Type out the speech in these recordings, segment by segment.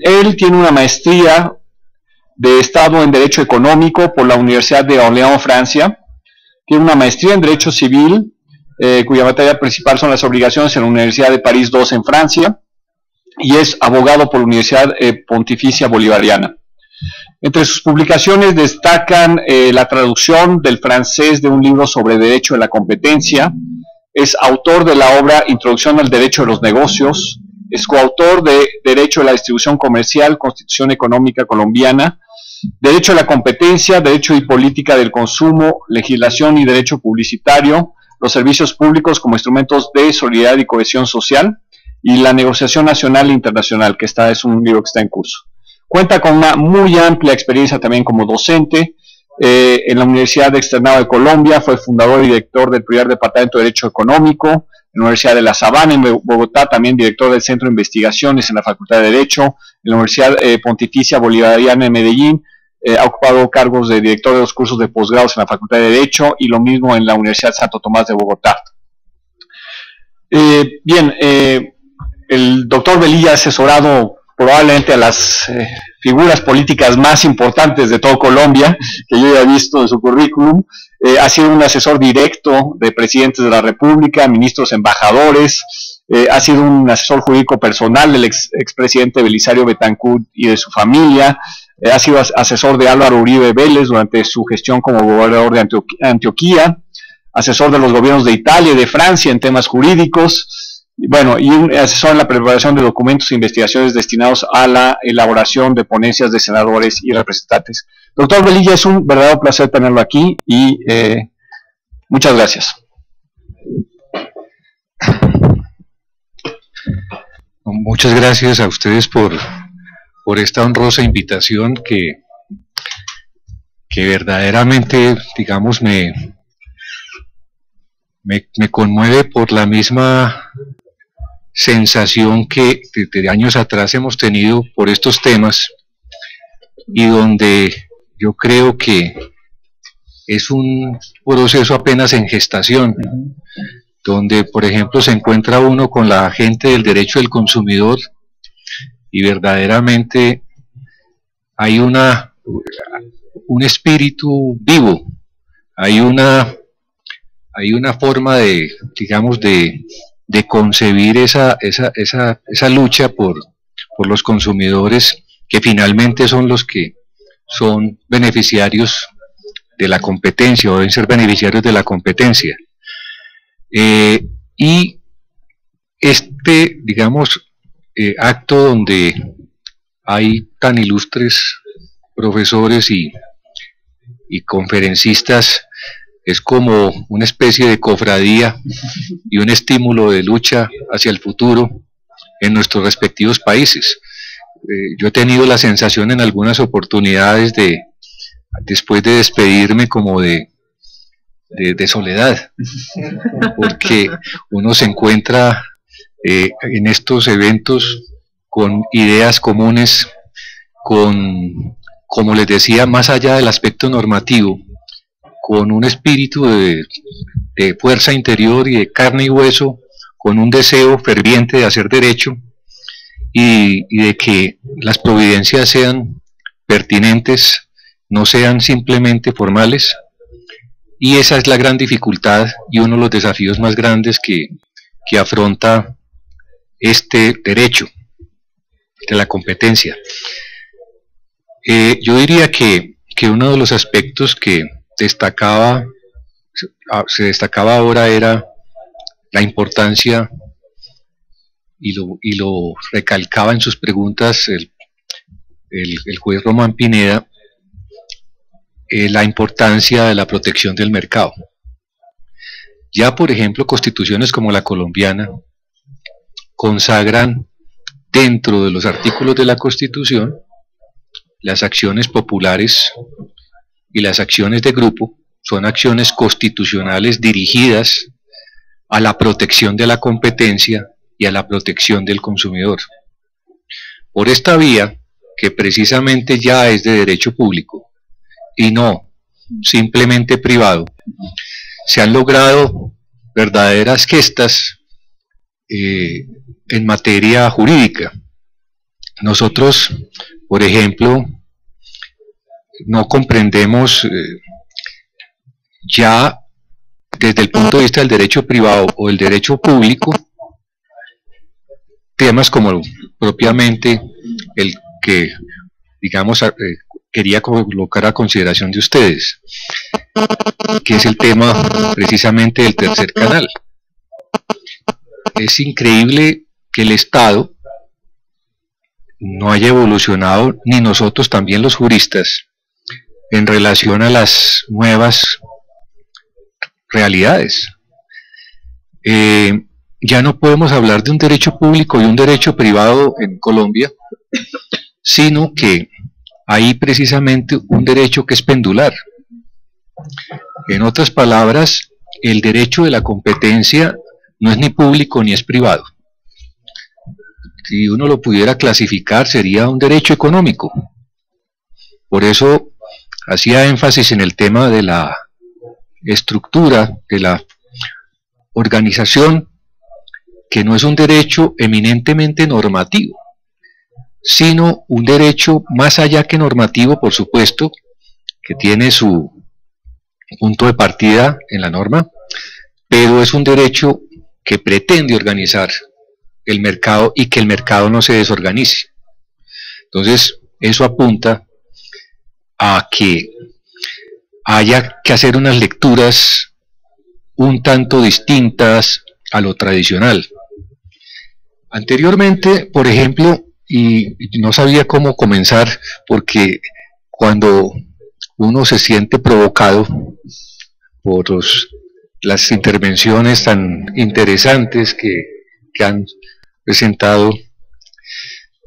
Él tiene una maestría de Estado en Derecho Económico por la Universidad de Orléans, Francia. Tiene una maestría en Derecho Civil, cuya materia principal son las obligaciones en la Universidad de París II en Francia, y es abogado por la Universidad Pontificia Bolivariana. Entre sus publicaciones destacan la traducción del francés de un libro sobre Derecho de la Competencia. Es autor de la obra Introducción al Derecho de los Negocios. Es coautor de Derecho de la Distribución Comercial, Constitución Económica Colombiana, Derecho a la Competencia, Derecho y Política del Consumo, Legislación y Derecho Publicitario, los servicios públicos como instrumentos de solidaridad y cohesión social, y la negociación nacional e internacional, que es un libro que está en curso. Cuenta con una muy amplia experiencia también como docente. En la Universidad Externado de Colombia fue fundador y director del primer departamento de Derecho Económico. En la Universidad de La Sabana, en Bogotá, también director del Centro de Investigaciones en la Facultad de Derecho. En la Universidad Pontificia Bolivariana en Medellín, ha ocupado cargos de director de los cursos de posgrados en la Facultad de Derecho, y lo mismo en la Universidad Santo Tomás de Bogotá. El doctor Velilla ha asesorado probablemente a las figuras políticas más importantes de todo Colombia, que yo ya he visto en su currículum. Ha sido un asesor directo de presidentes de la República, ministros, embajadores. Ha sido un asesor jurídico personal del expresidente Belisario Betancourt y de su familia. Ha sido asesor de Álvaro Uribe Vélez durante su gestión como gobernador de Antioquía, asesor de los gobiernos de Italia y de Francia en temas jurídicos. Bueno, y un asesor en la preparación de documentos e investigaciones destinados a la elaboración de ponencias de senadores y representantes. Doctor Velilla, es un verdadero placer tenerlo aquí y muchas gracias. Muchas gracias a ustedes por esta honrosa invitación que verdaderamente, digamos, me conmueve por la misma sensación que desde años atrás hemos tenido por estos temas, y donde yo creo que es un proceso apenas en gestación, donde por ejemplo se encuentra uno con la gente del derecho del consumidor y verdaderamente hay un espíritu vivo, hay una forma de, digamos, de concebir esa lucha por los consumidores, que finalmente son los que son beneficiarios de la competencia, o deben ser beneficiarios de la competencia. Y digamos, acto donde hay tan ilustres profesores y conferencistas, es como una especie de cofradía y un estímulo de lucha hacia el futuro en nuestros respectivos países. Yo he tenido la sensación en algunas oportunidades después de despedirme, como de soledad, porque uno se encuentra en estos eventos con ideas comunes, como les decía, más allá del aspecto normativo, con un espíritu de fuerza interior y de carne y hueso, con un deseo ferviente de hacer derecho y de que las providencias sean pertinentes, no sean simplemente formales. Y esa es la gran dificultad y uno de los desafíos más grandes que afronta este derecho de la competencia. Yo diría que uno de los aspectos que se destacaba ahora era la importancia, y lo recalcaba en sus preguntas el juez Román Pineda, la importancia de la protección del mercado. Ya, por ejemplo, constituciones como la colombiana consagran dentro de los artículos de la Constitución las acciones populares y las acciones de grupo. Son acciones constitucionales dirigidas a la protección de la competencia y a la protección del consumidor. Por esta vía, que precisamente ya es de derecho público y no simplemente privado, se han logrado verdaderas gestas en materia jurídica. nosotros, por ejemplo, no comprendemos ya desde el punto de vista del derecho privado o del derecho público temas como propiamente el que, digamos, quería colocar a consideración de ustedes, que es el tema precisamente del tercer canal. Es increíble que el Estado no haya evolucionado, ni nosotros también los juristas, en relación a las nuevas realidades. Ya no podemos hablar de un derecho público y un derecho privado en Colombia, sino que hay precisamente un derecho que es pendular. En otras palabras, el derecho de la competencia no es ni público ni es privado. Si uno lo pudiera clasificar, sería un derecho económico. Por eso hacía énfasis en el tema de la estructura, de la organización, que no es un derecho eminentemente normativo, sino un derecho más allá que normativo, por supuesto, que tiene su punto de partida en la norma, pero es un derecho que pretende organizar el mercado y que el mercado no se desorganice. Entonces, eso apunta a que haya que hacer unas lecturas un tanto distintas a lo tradicional. Anteriormente, por ejemplo, y no sabía cómo comenzar, porque cuando uno se siente provocado por las intervenciones tan interesantes que han presentado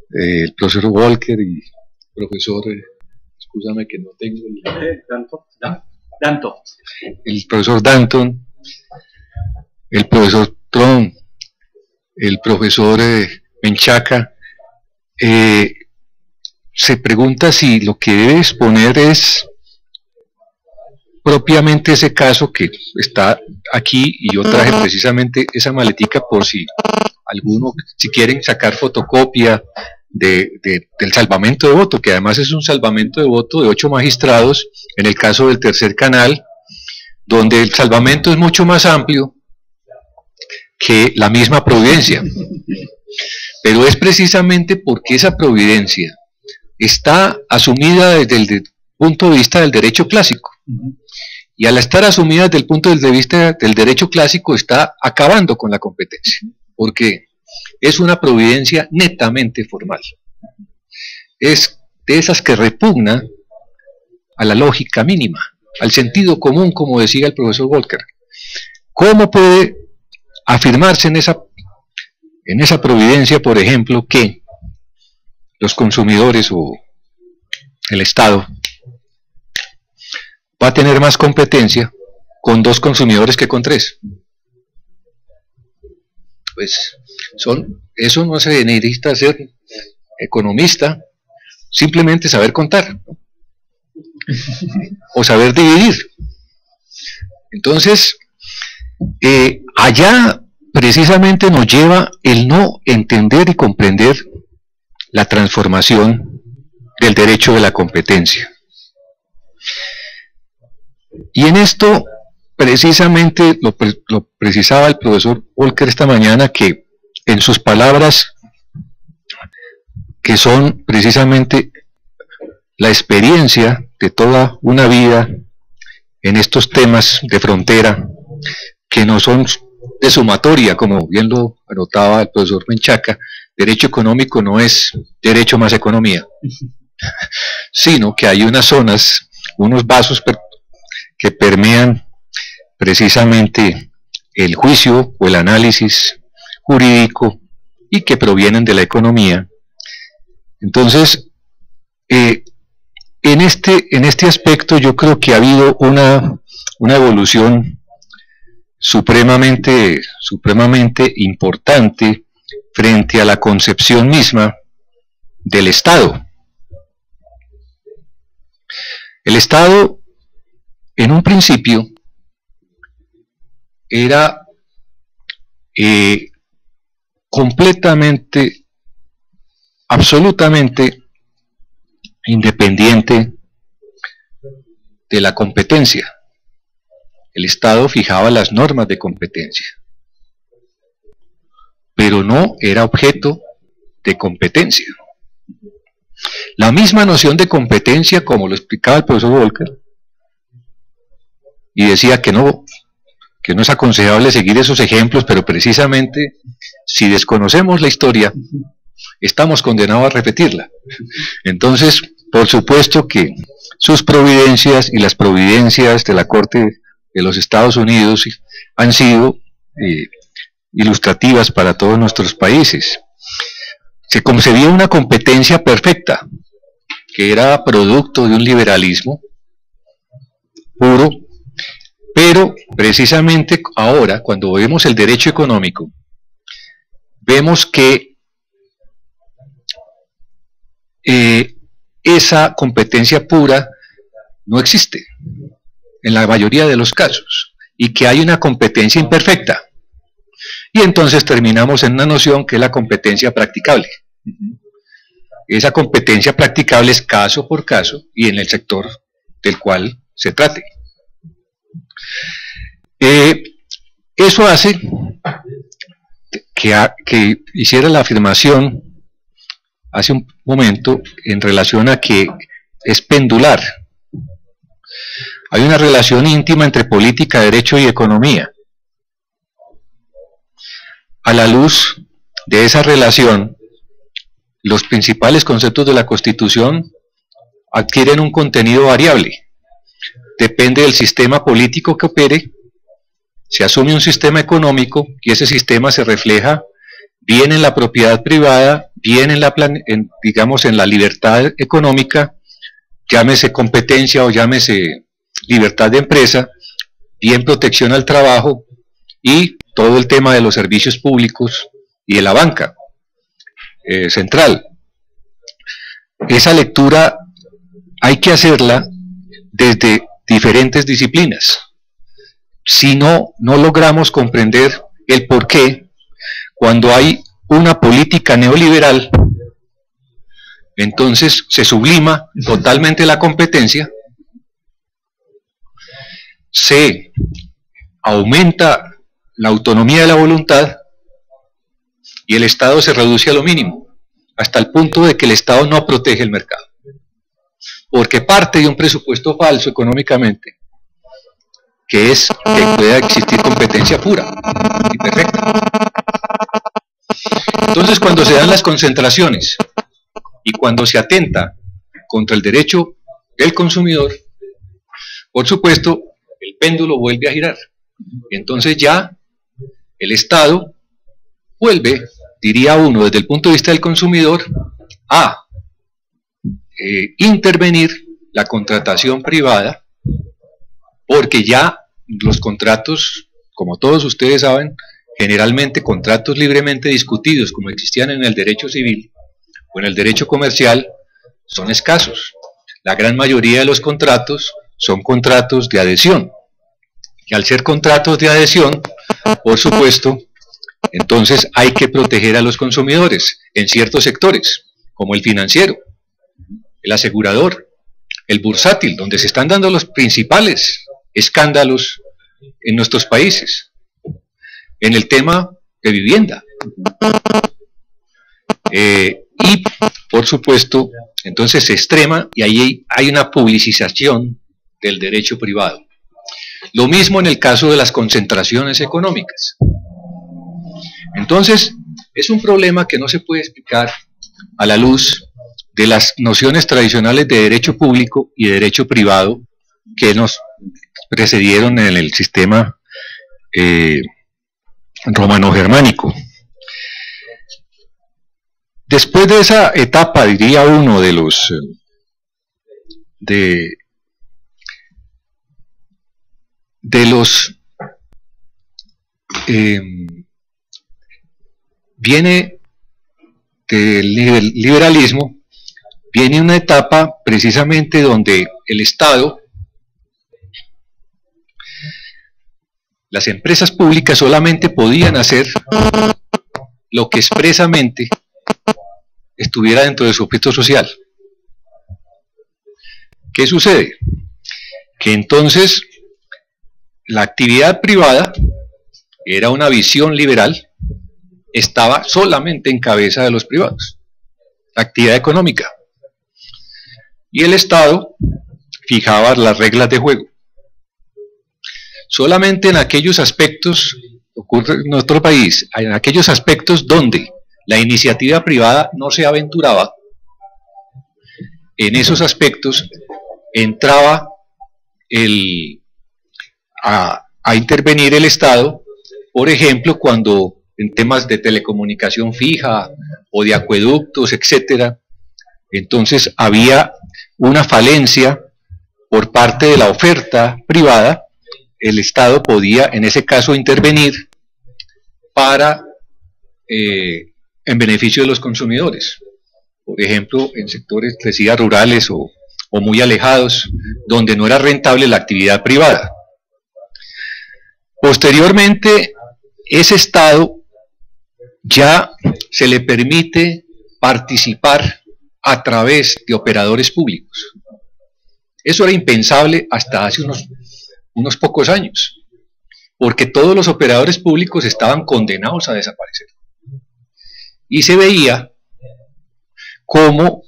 el profesor Walker y el profesor, escúchame que no tengo Danton. El profesor Danton, el profesor Tron, el profesor Menchaca, se pregunta si lo que debe exponer es propiamente ese caso que está aquí, y yo traje precisamente esa maletica por si alguno, si quieren sacar fotocopia del salvamento de voto, que además es un salvamento de voto de 8 magistrados, en el caso del tercer canal, donde el salvamento es mucho más amplio que la misma providencia, pero es precisamente porque esa providencia está asumida desde el punto de vista del derecho clásico, y al estar asumida desde el punto de vista del derecho clásico está acabando con la competencia, porque es una providencia netamente formal, es de esas que repugna a la lógica mínima, al sentido común, como decía el profesor Walker. ¿Cómo puede afirmarse en esa providencia, por ejemplo, que los consumidores o el Estado va a tener más competencia con 2 consumidores que con 3? Pues eso no se necesita ser economista, simplemente saber contar, ¿no? O saber dividir. Entonces, allá precisamente nos lleva el no entender y comprender la transformación del derecho de la competencia. Y en esto precisamente lo precisaba el profesor Walker esta mañana, que en sus palabras, que son precisamente la experiencia de toda una vida en estos temas de frontera, que no son de sumatoria, como bien lo anotaba el profesor Menchaca. Derecho económico no es derecho más economía, sino que hay unas zonas, unos vasos que permean precisamente el juicio o el análisis jurídico y que provienen de la economía. Entonces, en este aspecto yo creo que ha habido una evolución supremamente importante frente a la concepción misma del Estado. El Estado, en un principio, era completamente absolutamente independiente de la competencia. El Estado fijaba las normas de competencia, pero no era objeto de competencia. La misma noción de competencia, como lo explicaba el profesor Volcker, y decía que no es aconsejable seguir esos ejemplos, pero precisamente si desconocemos la historia, estamos condenados a repetirla. Entonces, por supuesto que sus providencias y las providencias de la Corte de los Estados Unidos han sido ilustrativas para todos nuestros países. Se concebía una competencia perfecta, que era producto de un liberalismo puro, pero precisamente ahora, cuando vemos el derecho económico, vemos que esa competencia pura no existe en la mayoría de los casos, y que hay una competencia imperfecta. Y entonces terminamos en una noción que es la competencia practicable. Esa competencia practicable es caso por caso y en el sector del cual se trate. Eso hace que hiciera la afirmación hace un momento en relación a que es pendular. Hay una relación íntima entre política, derecho y economía. A la luz de esa relación, los principales conceptos de la Constitución adquieren un contenido variable. Depende del sistema político que opere, se asume un sistema económico y ese sistema se refleja bien en la propiedad privada, bien en la libertad económica, llámese competencia o llámese libertad de empresa, bien protección al trabajo y todo el tema de los servicios públicos y de la banca central. Esa lectura hay que hacerla desde diferentes disciplinas. Si no logramos comprender el porqué, cuando hay una política neoliberal, entonces se sublima totalmente la competencia, se aumenta la autonomía de la voluntad y el Estado se reduce a lo mínimo, hasta el punto de que el Estado no protege el mercado, porque parte de un presupuesto falso económicamente, que es que pueda existir competencia pura y perfecta. Entonces, cuando se dan las concentraciones y cuando se atenta contra el derecho del consumidor, por supuesto, el péndulo vuelve a girar. Entonces ya el Estado vuelve, diría uno, desde el punto de vista del consumidor, a intervenir la contratación privada, porque ya los contratos, como todos ustedes saben, generalmente contratos libremente discutidos, como existían en el derecho civil o en el derecho comercial, son escasos. La gran mayoría de los contratos son contratos de adhesión. Y al ser contratos de adhesión, por supuesto, entonces hay que proteger a los consumidores en ciertos sectores, como el financiero, el asegurador, el bursátil, donde se están dando los principales escándalos en nuestros países, en el tema de vivienda. Y, por supuesto, entonces se extrema y ahí hay una publicización del derecho privado. Lo mismo en el caso de las concentraciones económicas. Entonces, es un problema que no se puede explicar a la luz de las nociones tradicionales de derecho público y de derecho privado que nos precedieron en el sistema romano-germánico. Después de esa etapa, diría uno, de los viene del liberalismo, viene una etapa precisamente donde el Estado, las empresas públicas solamente podían hacer lo que expresamente estuviera dentro de su objeto social. ¿Qué sucede? Que entonces la actividad privada era una visión liberal, estaba solamente en cabeza de los privados, la actividad económica. Y el Estado fijaba las reglas de juego. Solamente en aquellos aspectos, ocurre en nuestro país, en aquellos aspectos donde la iniciativa privada no se aventuraba, en esos aspectos entraba a intervenir el Estado, por ejemplo, cuando en temas de telecomunicación fija o de acueductos, etcétera, entonces había una falencia por parte de la oferta privada, el Estado podía en ese caso intervenir para en beneficio de los consumidores, por ejemplo en sectores, decía, rurales o muy alejados, donde no era rentable la actividad privada. Posteriormente, ese Estado ya se le permite participar a través de operadores públicos. Eso era impensable hasta hace unos pocos años, porque todos los operadores públicos estaban condenados a desaparecer. Y se veía como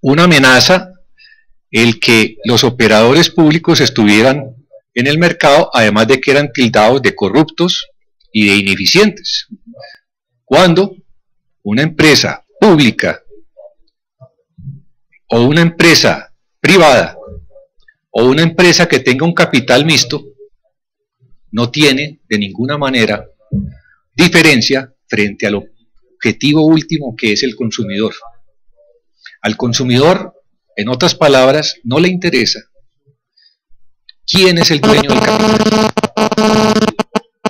una amenaza el que los operadores públicos estuvieran en el mercado, además de que eran tildados de corruptos y de ineficientes. Cuando una empresa pública o una empresa privada o una empresa que tenga un capital mixto no tiene de ninguna manera diferencia frente al objetivo último, que es el consumidor. Al consumidor, en otras palabras, no le interesa quién es el dueño del capital.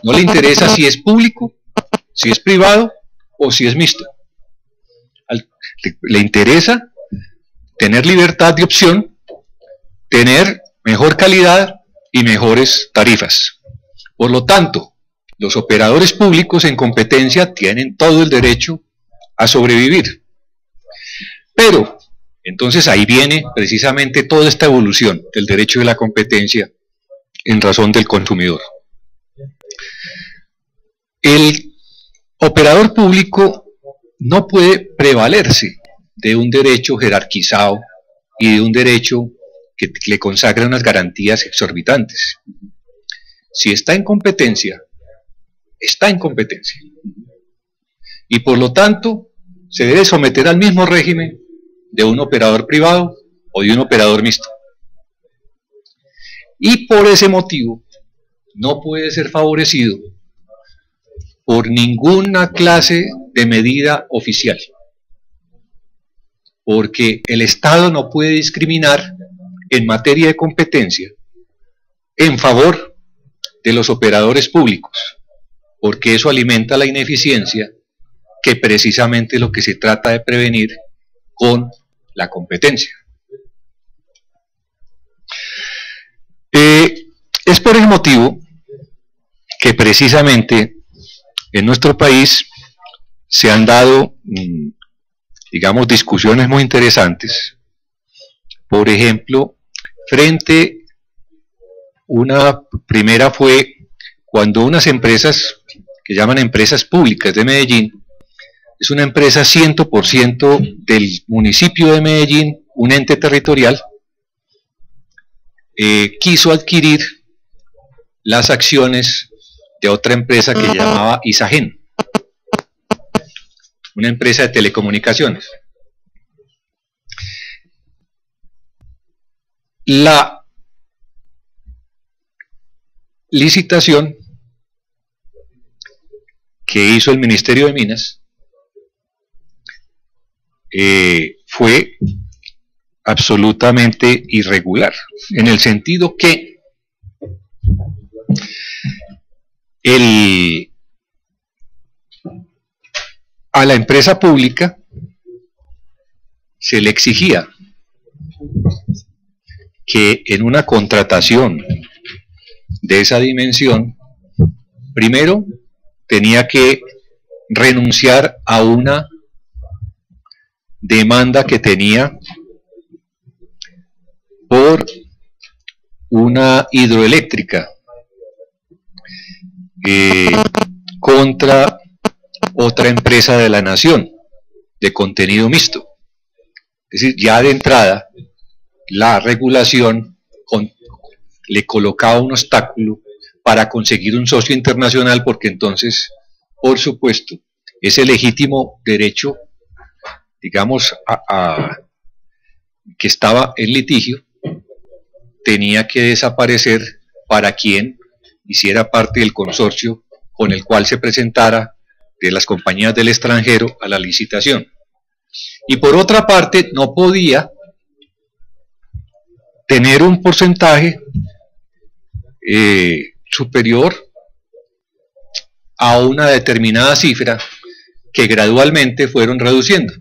No le interesa si es público, si es privado o si es mixto. Le interesa tener libertad de opción, tener mejor calidad y mejores tarifas. Por lo tanto, los operadores públicos en competencia tienen todo el derecho a sobrevivir. Pero entonces ahí viene precisamente toda esta evolución del derecho de la competencia en razón del consumidor. El operador público no puede prevalerse de un derecho jerarquizado y de un derecho que le consagra unas garantías exorbitantes. Si está en competencia, está en competencia. Y por lo tanto, se debe someter al mismo régimen de un operador privado o de un operador mixto. Y por ese motivo, no puede ser favorecido por ninguna clase de medida oficial. Porque el Estado no puede discriminar en materia de competencia en favor de los operadores públicos, porque eso alimenta la ineficiencia, que precisamente es lo que se trata de prevenir con la competencia. Es por el motivo que precisamente en nuestro país se han dado, digamos, discusiones muy interesantes. Por ejemplo, una primera fue cuando unas empresas que llaman empresas públicas de Medellín, es una empresa 100% del municipio de Medellín, un ente territorial, quiso adquirir las acciones de otra empresa que se llamaba Isagen, una empresa de telecomunicaciones. La licitación que hizo el Ministerio de Minas fue absolutamente irregular, en el sentido que a la empresa pública se le exigía que en una contratación de esa dimensión, primero tenía que renunciar a una demanda que tenía por una hidroeléctrica contra otra empresa de la nación de contenido mixto. Es decir, ya de entrada la regulación le colocaba un obstáculo para conseguir un socio internacional, porque entonces, por supuesto, ese legítimo derecho, digamos, que estaba en litigio, tenía que desaparecer para quien hiciera parte del consorcio con el cual se presentara de las compañías del extranjero a la licitación. Y por otra parte, no podía tener un porcentaje superior a una determinada cifra que gradualmente fueron reduciendo,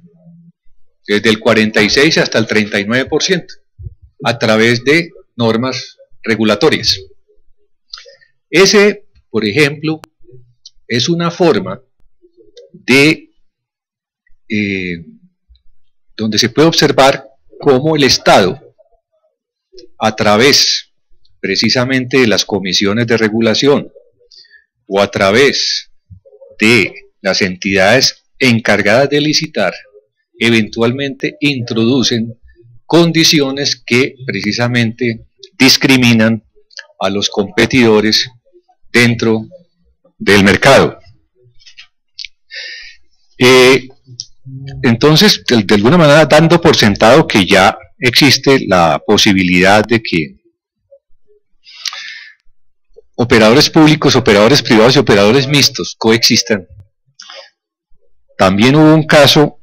desde el 46 hasta el 39%, a través de normas regulatorias. Ese, por ejemplo, es una forma de donde se puede observar cómo el Estado, a través precisamente de las comisiones de regulación o a través de las entidades encargadas de licitar, eventualmente introducen condiciones que precisamente discriminan a los competidores dentro del mercado. Entonces, de alguna manera, dando por sentado que ya existe la posibilidad de que operadores públicos, operadores privados y operadores mixtos coexistan, también hubo un caso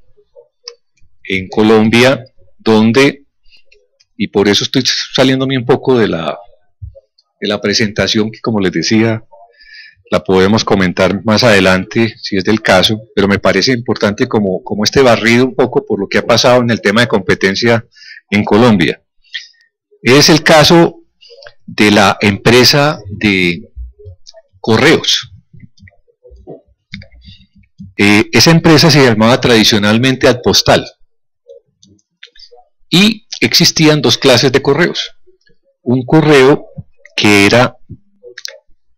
en Colombia donde, y por eso estoy saliéndome un poco de la presentación, que como les decía, la podemos comentar más adelante si es del caso, pero me parece importante como este barrido un poco por lo que ha pasado en el tema de competencia en Colombia. Es el caso de la empresa de correos. Esa empresa se llamaba tradicionalmente Adpostal y existían dos clases de correos. Un correo que era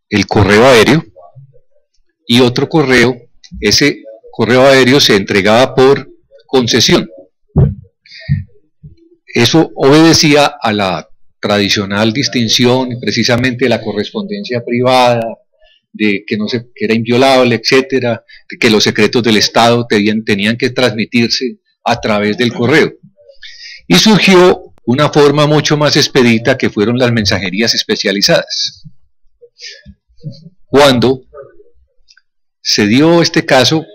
el correo aéreo y otro correo, ese correo aéreo se entregaba por concesión. Eso obedecía a la tradicional distinción precisamente de la correspondencia privada, de que era inviolable, etcétera, de que los secretos del Estado tenían que transmitirse a través del correo. Y surgió una forma mucho más expedita, que fueron las mensajerías especializadas. Cuando se dio este caso,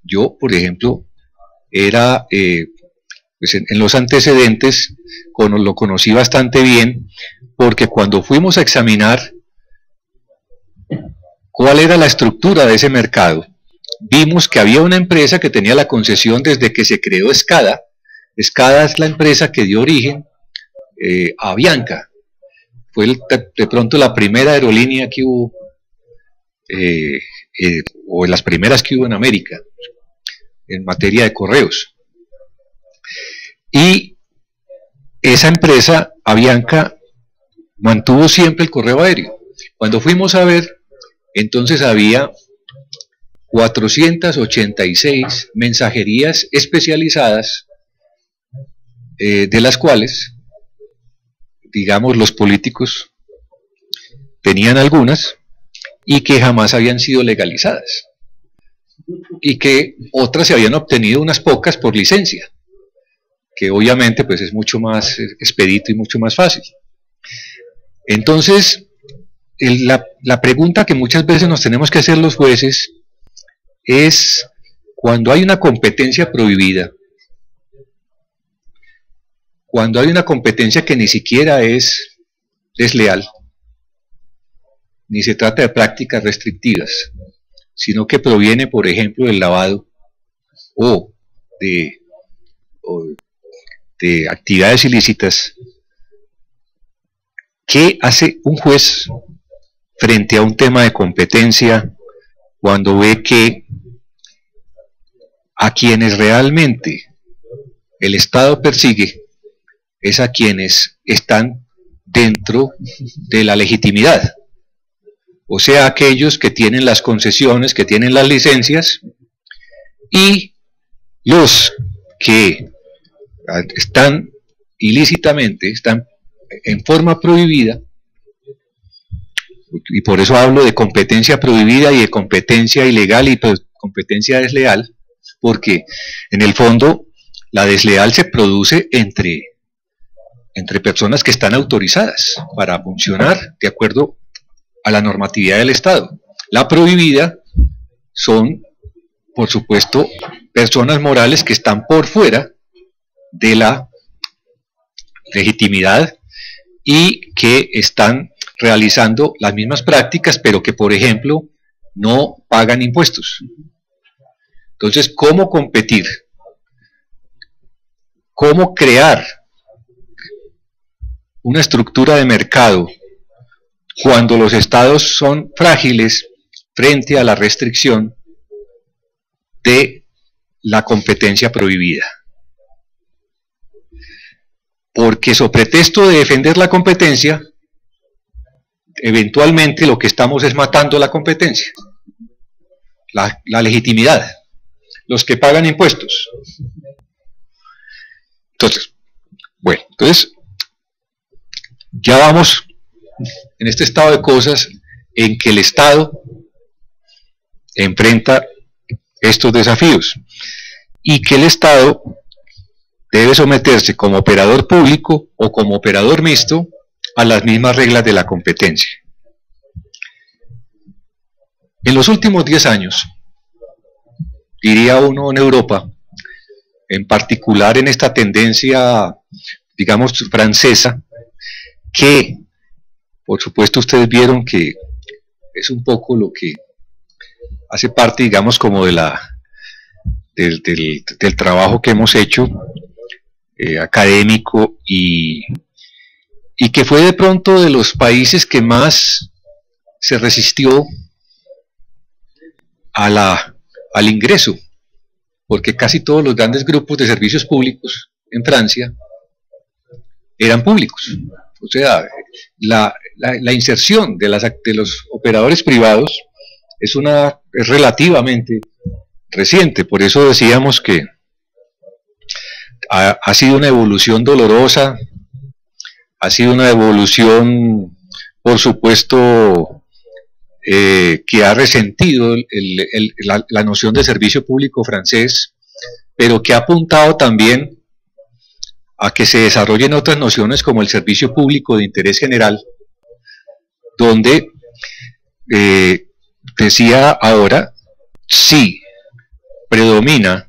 yo, por ejemplo, era, pues en los antecedentes, lo conocí bastante bien, porque cuando fuimos a examinar cuál era la estructura de ese mercado, vimos que había una empresa que tenía la concesión desde que se creó SCADA. SCADA es la empresa que dio origen a Avianca. Fue de pronto la primera aerolínea que hubo, o las primeras que hubo en América, en materia de correos. Y esa empresa, Avianca, mantuvo siempre el correo aéreo. Cuando fuimos a ver, entonces había 486 mensajerías especializadas, de las cuales, digamos, los políticos tenían algunas y que jamás habían sido legalizadas, y que otras se habían obtenido unas pocas por licencia, que obviamente pues es mucho más expedito y mucho más fácil. Entonces, la pregunta que muchas veces nos tenemos que hacer los jueces es, cuando hay una competencia prohibida, cuando hay una competencia que ni siquiera es desleal, ni se trata de prácticas restrictivas, sino que proviene, por ejemplo, del lavado o de actividades ilícitas, ¿qué hace un juez frente a un tema de competencia cuando ve que a quienes realmente el Estado persigue es a quienes están dentro de la legitimidad, o sea, aquellos que tienen las concesiones, que tienen las licencias, y los que están ilícitamente, están en forma prohibida, y por eso hablo de competencia prohibida y de competencia ilegal y competencia desleal, porque en el fondo la desleal se produce entre personas que están autorizadas para funcionar de acuerdo a la normatividad del Estado. La prohibida son, por supuesto, personas morales que están por fuera de la legitimidad y que están realizando las mismas prácticas, pero que, por ejemplo, no pagan impuestos. Entonces, ¿cómo competir? ¿Cómo crear una estructura de mercado cuando los estados son frágiles frente a la restricción de la competencia prohibida? Porque sobre pretexto de defender la competencia, eventualmente lo que estamos es matando la competencia, la legitimidad, los que pagan impuestos. Entonces, bueno, ya vamos en este estado de cosas en que el Estado enfrenta estos desafíos y que el Estado debe someterse como operador público o como operador mixto a las mismas reglas de la competencia. En los últimos 10 años, diría uno en Europa, en particular en esta tendencia, digamos, francesa, que, por supuesto, ustedes vieron que es un poco lo que hace parte, digamos, como de del trabajo que hemos hecho, académico, y que fue de pronto de los países que más se resistió al ingreso, porque casi todos los grandes grupos de servicios públicos en Francia eran públicos. O sea, la inserción de los operadores privados es relativamente reciente. Por eso decíamos que ha sido una evolución dolorosa, ha sido una evolución, por supuesto, que ha resentido la noción de servicio público francés, pero que ha apuntado también a que se desarrollen otras nociones como el servicio público de interés general, donde, decía ahora, sí predomina